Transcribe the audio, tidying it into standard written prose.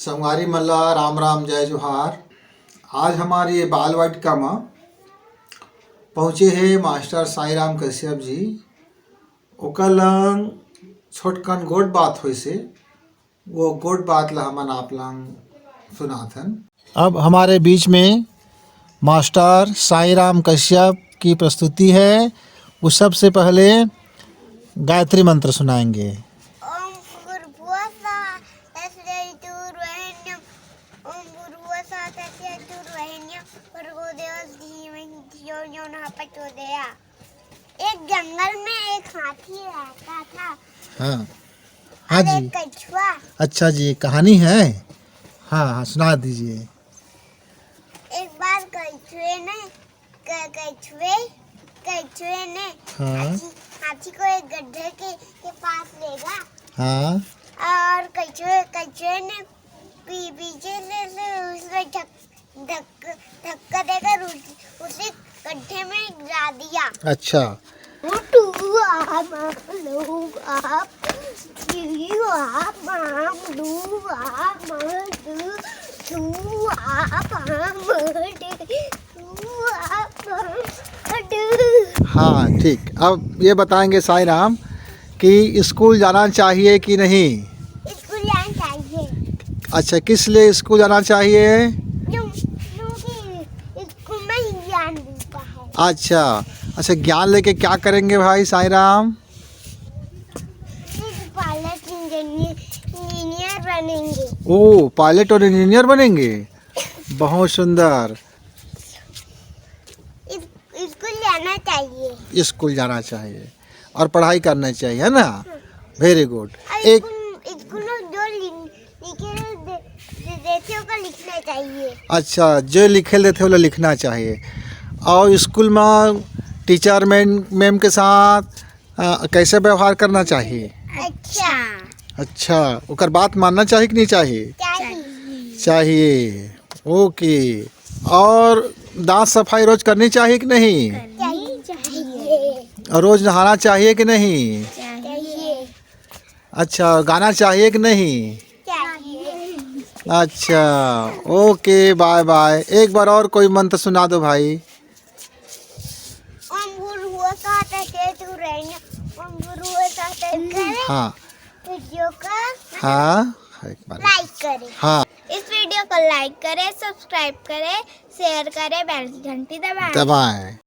संगवारी मल्ला राम राम जय जोहार। आज हमारे ये बाल वाटिका में पहुँचे हैं मास्टर साई राम कश्यप जी। ओकर लंग छोटकन गोट बात हुई से वो गोट बात ला हमन आप लंग सुनाथन। अब हमारे बीच में मास्टर साई राम कश्यप की प्रस्तुति है। वो सबसे पहले गायत्री मंत्र सुनाएंगे। एक जंगल में एक हाथी रहता था। हाँ हाँ जी, कछुआ। अच्छा जी, कहानी है। हाँ हाँ सुना दीजिए। एक बार कछुए ने हाँ हाथी को एक गड्ढे के पास ले गया। हाँ और कछुए ने पीछे से उसमें धक्का देकर उसे गड्ढे में गिरा दिया। अच्छा हाँ ठीक। अब ये बताएंगे साई राम कि स्कूल जाना चाहिए कि नहीं। स्कूल जाना चाहिए। अच्छा, किस लिए स्कूल जाना चाहिए। क्योंकि स्कूल में ही ज्ञान मिलता है। अच्छा अच्छा, ज्ञान लेके क्या करेंगे भाई साई राम। पायलट इंजीनियर बनेंगे। ओ, पायलट और इंजीनियर बनेंगे। बहुत सुंदर। स्कूल जाना चाहिए। स्कूल जाना चाहिए और पढ़ाई करना चाहिए, है ना। Very good. एक स्कूल में जो लिखे देते हो लिखना चाहिए। अच्छा, जो लिखे लेते हो लिखना चाहिए। और स्कूल में टीचर मैम के साथ कैसे व्यवहार करना चाहिए। अच्छा अच्छा, ओकर बात मानना चाहिए कि नहीं चाहिए। चाहिए। ओके। और दांत सफाई रोज करनी चाहिए कि नहीं। चाहिए। और रोज नहाना चाहिए कि नहीं। चाहिए। अच्छा, गाना चाहिए कि नहीं। चाहिए। अच्छा ओके, बाय बाय। एक बार और कोई मंत्र सुना दो भाई। हाँ वीडियो का हाँ एक बार लाइक करें। हाँ, इस वीडियो को लाइक करें, सब्सक्राइब करें, शेयर करें, बेल की घंटी दबाएं। दबाएं।